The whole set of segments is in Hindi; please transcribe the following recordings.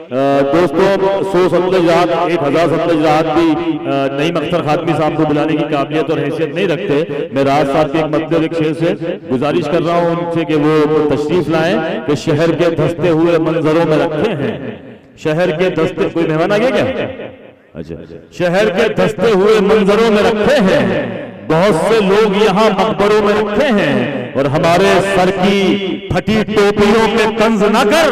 दोस्तों 100 सतलज 1000 सतलज रात भी नईम अख्तर खातमी साहब को बुलाने की काबिलियत और हैसियत नहीं रखते। मैं राज साहब के एक मतलब एक शेर से गुजारिश कर रहा हूँ उनसे कि वो तशरीफ लाएं कि शहर के धंसते हुए मंजरों में रखे हैं। शहर के धंसते, कोई मेहमान आ गया क्या? अच्छा, शहर के धंसते हुए मंजरों में रखे हैं, बहुत से लोग यहाँ मकबरों में रखे हैं, और हमारे सर की फटी टोपियों पे तंज न कर,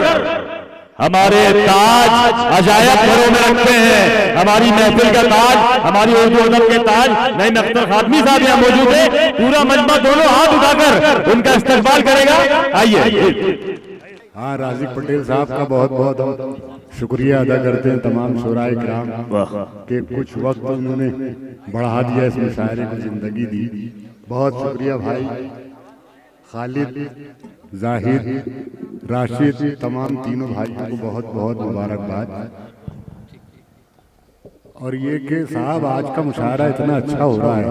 हमारे ताज अजायब घरों में रखे हैं। हमारी महफिल का ताज, हमारी उर्दू अदब के ताज नईम अख्तर खातमी साहब यहाँ मौजूद है। पूरा मजमा दोनों हाथ उठाकर उनका इस्तकबाल करेगा। आइए। हाँ, राज़िक पटेल साहब का बहुत बहुत शुक्रिया अदा करते हैं तमाम शोराए किराम के कुछ वक्त उन्होंने बढ़ा दिया, इस मुशायरे को जिंदगी दी। बहुत शुक्रिया भाई खालिद, जाहिर, राशिद, तमाम तीनों भाइयों को बहुत बहुत मुबारकबाद। और ये कि साहब आज का मुशायरा इतना अच्छा हो रहा है,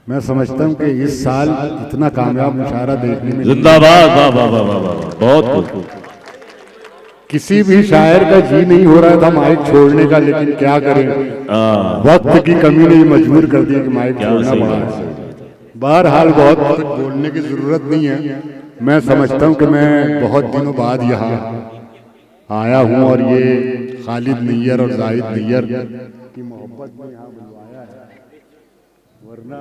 मैं समझता हूँ कि इस साल इतना कामयाब मुशायरा देखने में जिंदाबाद। वाह वाह वाह वाह वाह, बहुत खूब। किसी भी शायर का जी नहीं हो रहा था माइक छोड़ने का, लेकिन क्या करें, वक्त की कमी ने मजबूर कर दिया कि माइक छोड़ना पड़ा। बहरहाल बहुत बोलने की जरूरत नहीं है। मैं समझता हूँ कि मैं बहुत दिनों बाद यहाँ आया हूँ और ये खालिद नैयर और जाहिद नैयर की मोहब्बत में यहाँ बुलवाया है, वरना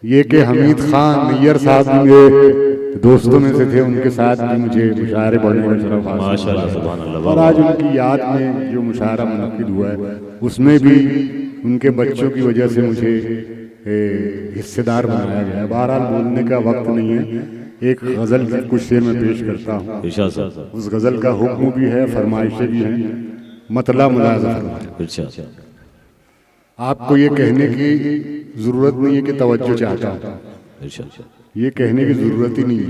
ये कि हमीद खान नैयर साहब भी मेरे दोस्तों में से थे, उनके साथ भी मुझे मुशायरे पढ़ने का शरफ हासिल हुआ। और आज उनकी याद में जो मुशायरा मुनक्किद हुआ है उसमें भी उनके बच्चों की वजह से मुझे हिस्सेदार बनाया गया है। बहरहाल बोलने का वक्त नहीं है, एक गज़ल की कुछ शेर में पेश करता हूँ। उस गज़ल का हुक्म भी है, फरमाइशें भी हैं, मतला मुलाज़ा फरमाएं। आपको ये कहने की जरूरत नहीं है कि तवज्जो चाहता हूँ, ये कहने की जरूरत ही नहीं है।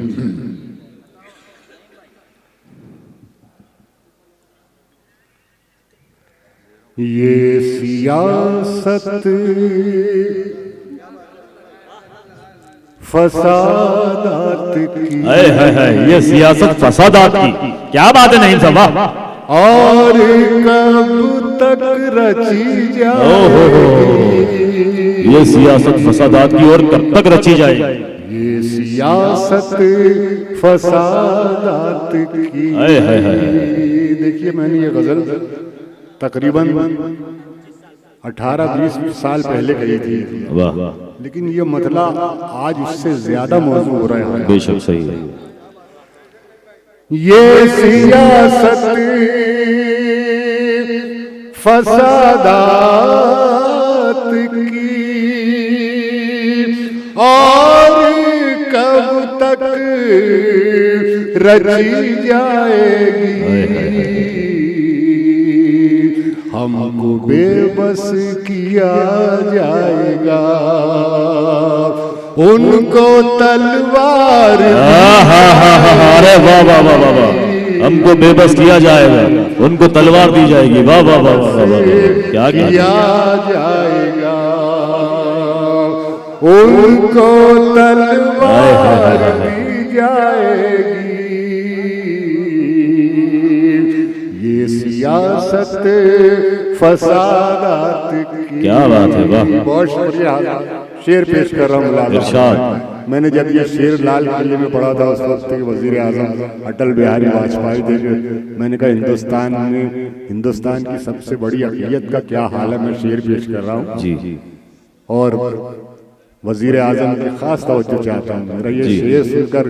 ये सियासत फसादात की, ये सियासत फसादात की, क्या बात है नहीं सब, और कब तक रची जाएगी, ये सियासत फसादात की और कब तक रची जाएगी। ये सियासत फसादात की। देखिए मैंने ये गजल तकरीबन 18-20 साल पहले कही थी, लेकिन ये मतला आज उससे ज्यादा मौजूद हो रहा है। बेशक सही है। ये सियासत फसादात की, और कब तक रची जाएगी, हमको बेबस किया जाएगा, उनको तलवार, अरे वाह वाह वाह वाह वाह, हमको बेबस किया जाएगा, उनको तलवार दी जाएगी। वाह वाह वाह वाह वाह, क्या किया जाएगा, उनको तलवार दी जाएगी। ये सियासत फसादात की। क्या बात है, वाह। बहुत शुक्रिया। शेर पेश कर रहा हूँ। मैंने जब ये शेर लाल किले में पढ़ा था उस वक्त के वजीर आजम अटल बिहारी वाजपेयी थे, मैंने कहा हिंदुस्तान में हिंदुस्तान की सबसे बड़ी अक़लियत का क्या हाल है, मैं शेर पेश कर रहा हूँ जी। और वजीर आजम की खास तवज्जो चाहता हूँ। मेरा ये शेर सुनकर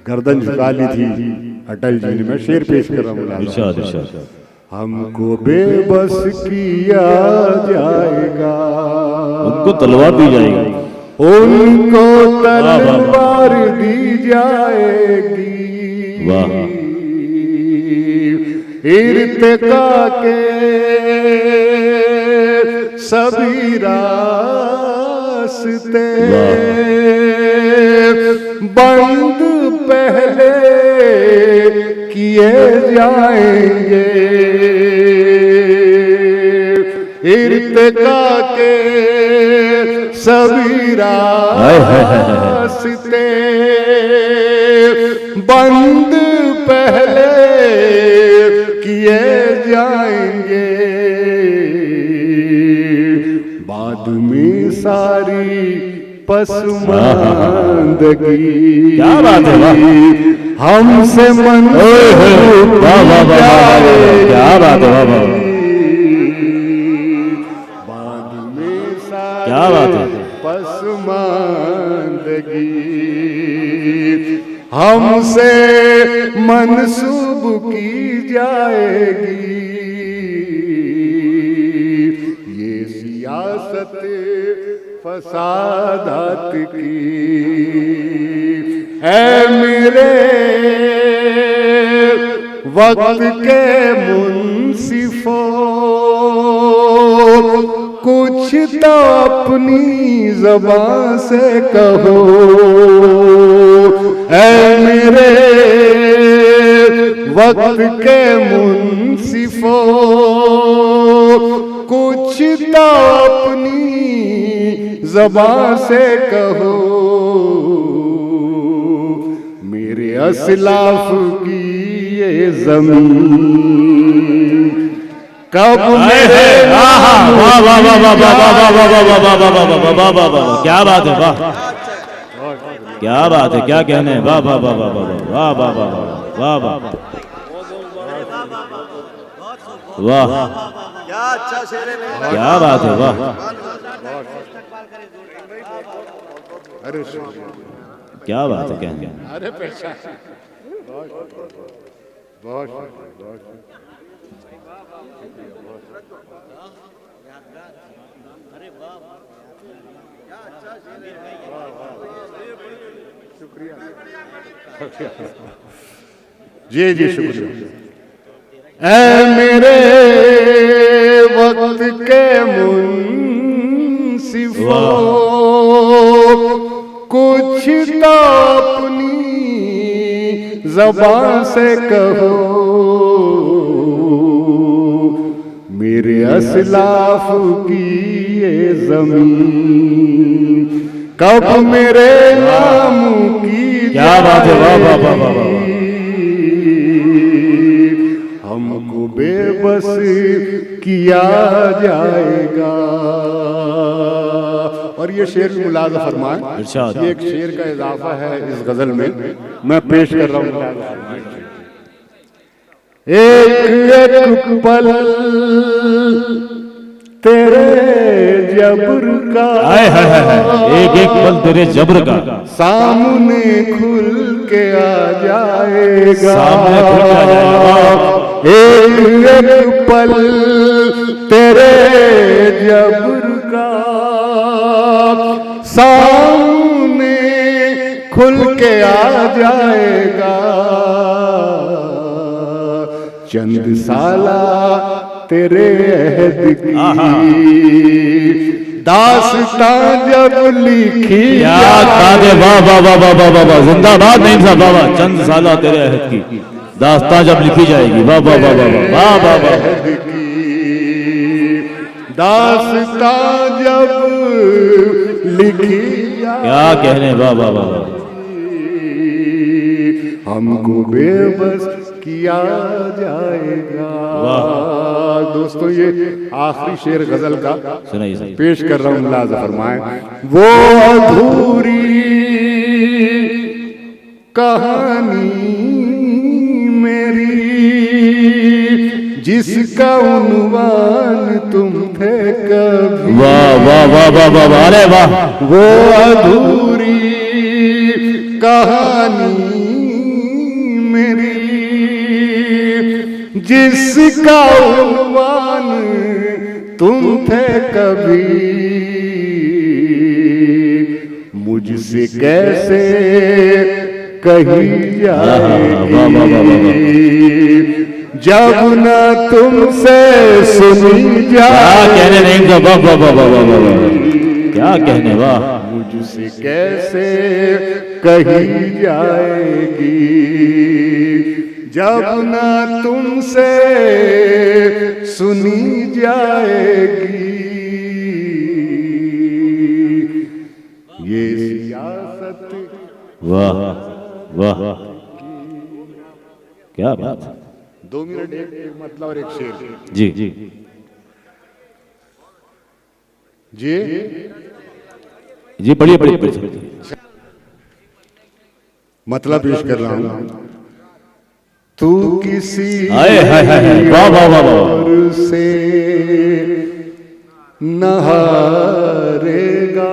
गर्दन झुका ली थी अटल जी ने। मैं शेर पेश कर रहा हूँ। हमको बेबस किया जाएगा, उनको तलवार दी जाएगी, उनको तलवार दी जाएगी। वाह। इर्तिका के सभी रास्ते बंद पहले किए जाएंगे, इर्तिका के सभी रास्ते बंद पहले जाएंगे, बाद में सारी पसमानदगी। क्या बात है, वाह। हमसे मन क्या बात है, वाह वाह, बाद में सारी क्या बात है। पसमानदगी हमसे मनसूब की जाएगी। ये सियासत फसादात की है मेरे वक्त के मुंसिफों, कुछ तो अपनी ज़बान से कहो। ऐ मेरे वक्त के मुंसिफों, कुछ तो अपनी ज़बान से कहो। मेरे असलाफ की ये ज़मीन कब मेरे क्या बात है, वाह क्या बात है, क्या कहने, वाह वाह वाह वाह वाह वाह वाह वाह वाह वाह, क्या अच्छा शेर है, क्या बात है, वाह क्या बात है, कहने। अरे पैसा बहुत शुक्रिया जी जी शुक्रिया। ऐ मेरे वक्त के मुंसिफों, कुछ तो अपनी ज़बान से कहो। मेरे असलाफ की ये ज़मीन कब मेरे नाम की क्या बात है, वाह वाह वाह वाह, हमको बेबस किया जाएगा। और ये शेर भी मुलाज़ा फरमाएं, ये एक शेर का इजाफा है इस गजल में, मैं पेश कर रहा हूँ। एक एक पल तेरे जबर का, एक एक पल तेरे जबर का सामने खुल के आ जाएगा। सामने खुल के आ जाएगा। एक एक पल तेरे जबर का सामने खुल के आ जाएगा। चंद साला तेरे अहद की दास्तां जब लिखी, क्या बात है, वाह वाह वाह वाह वाह वाह, जिंदाबाद नहीं साहब, बाबा चंद साला तेरे अहद की दास्तां जब लिखी जाएगी, वाह वाह वाह वाह वाह वाह वाह, दास्तां जब लिखी क्या कहने, वाह वाह वाह वाह, हमको बेबस किया जाएगा। दोस्तों ये आखिरी शेर गजल का सुनाइए, पेश कर रहा हूँ, मुलाज़ा फरमाएं। वो अधूरी कहानी मेरी जिसका उन्वान तुम थे कभी, वाह वाह वाह वाह वाह वाह, अरे वाह, वो अधूरी कहानी मेरी जिसका उन्वान तुम थे कभी, मुझसे कैसे कही जाएगी जब न तुमसे सुनी जाए। क्या कहने, नहीं वाह वाह वाह वाह वाह वाह, क्या कहने, वाह, मुझसे कैसे कही जाएगी जब न तुमसे सुनी जाएगी। ये सियासत वाह वाह, क्या बात, 2 मिनट एक मतलब और एक शेर। जी जी जी जी, पढ़िए पढ़िए। मतलब पेश कर रहा हूं। तू किसी हाय हाय हाय, वाह वाह वाह वाह, और से न हारेगा,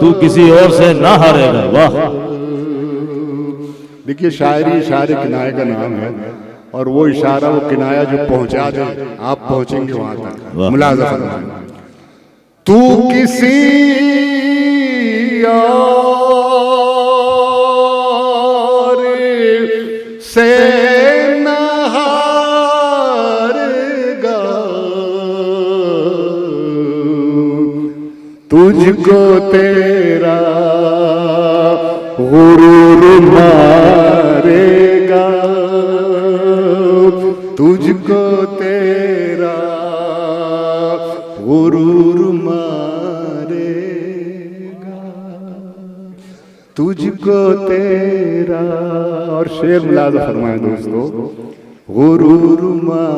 तू किसी और से ना हारेगा। वाह, देखिए शायरी इशारे किनारे का नाम है, और वो इशारा वो किनाया जो पहुंचा दे आप पहुंचेंगे वहां तक। मुलाज़ा फरमाएं। तू किसी और से न हारेगा, तुझको तेरा गुरूर मारेगा, तुझको तेरा गुरूर मारेगा, तुझको तेरा। और शेर मुलाज़ा फरमाए दोस्तों, गुरूर मारेगा।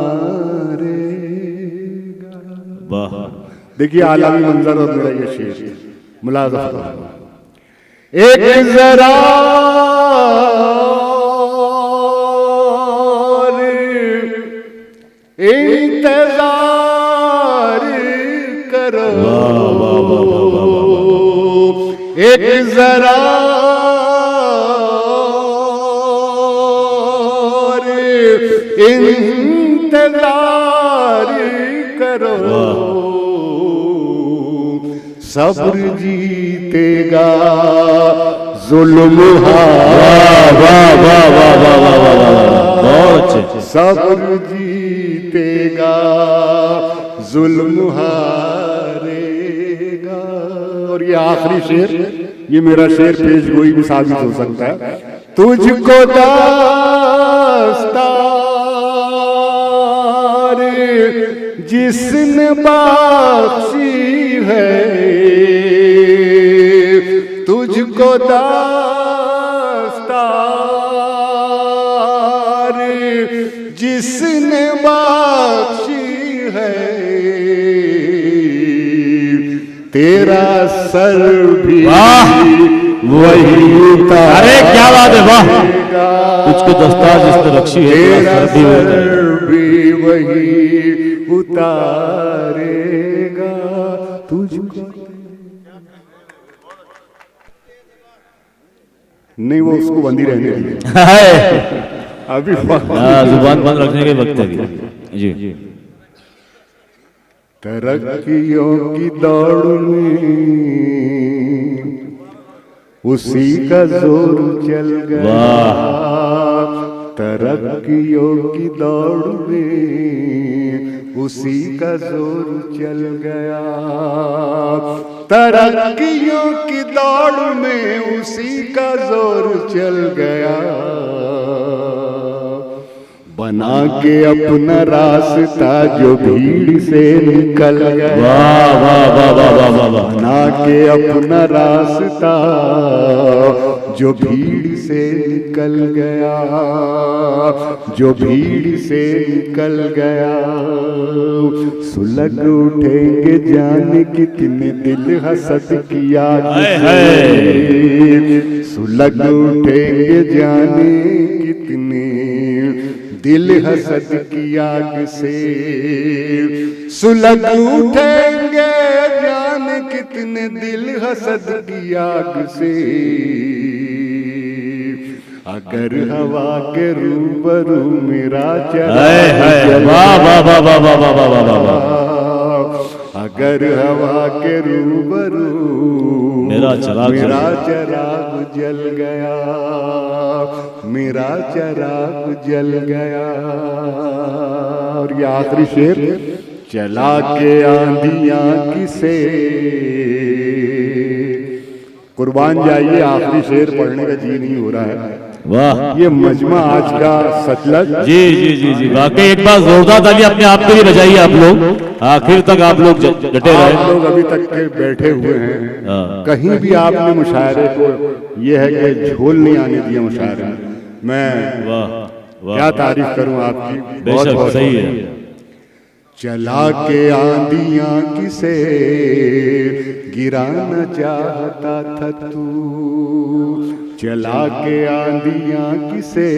वाह, देखिए आलमी मंजर और मेरा ये शेर मुलाज़ा फरमाए। एक जरा इंतजार करो, एक जरा इंतजार करो, सब्र जीतेगा जुल्म हारेगा, सब्र जीतेगा जुल्म हारेगा। और ये आखिरी शेर, ये मेरा शेर पेश गोई भी साबित हो सकता है। तुझको दास्तार जिसने बख्शी है, तुझको दास्तार जिसने बख्शी है, तेरा सर भी वही उतारेगा। अरे क्या बात है, वाह, तुझको दस्तार जिसने बख्शी है, तेरा सर भी वही उतारेगा, तुझको। नहीं, वो उसको बंदी रहने दी, अभी जुबान बंद रखने के वक्त है जी। तरक्कियों की दौड़ में उसी का जोर चल गया, तरक्कियों की दौड़ में उसी का जोर चल गया, तरक्कियों की दौड़ में उसी का जोर चल गया, बना के अपना रास्ता जो भीड़ से निकल गया, बना के अपना रास्ता जो भीड़ से निकल गया, जो भीड़ से निकल गया, सुलग उठेंगे जाने कितने दिल हसद की आग से, सुलग उठेंगे जाने कितने दिल हसद की आग से, सुलग उठेंगे जाने कितने दिल हसद की आग से, अगर हवा के रूबरू मेरा चराग, अगर हवा के रूबरू मेरा चराग जल गया, मेरा चराग जल गया। और ये आखिरी शेर, चला के आंधियां किसे, कुर्बान जाइए, आखिरी शेर पढ़ने का जी नहीं हो रहा है। वाह, ये मजमा आज का सतलज। जी जी जी जी, वाकई एक बार जोरदार ताली अपने आप के लिए बजाइए आप लोग, आखिर तक आप लोग डटे रहे। आप लोग अभी तक के बैठे हुए हैं, कहीं भी आपने मुशायरे को, ये है कि झोल नहीं आने दिया मुशायरे में। मैं क्या तारीफ करूं आपकी, बहुत बेशक बहुत सही है। चला के आंधियां किसे गिराना चाहता था तू, चला के आंधियां किसे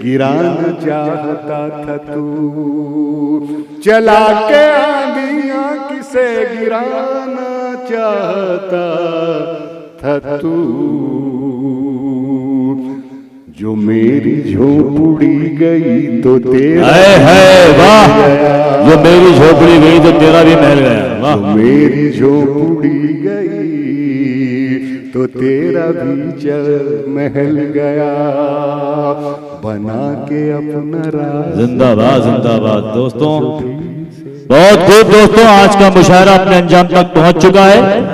गिराना चाहता था तू, चला के आंधियां किसे गिराना चाहता था तू, जो मेरी झोपड़ी गई तो तेरा है वाह, जो मेरी झोपड़ी गई तो तेरा भी महल गया। वाह, जो मेरी झोपड़ी गई तो तेरा भी चल महल गया, बना के अपना राज। जिंदाबाद जिंदाबाद दोस्तों, बहुत खूब दोस्तों, आज का मुशायरा अपने अंजाम तक पहुंच चुका है।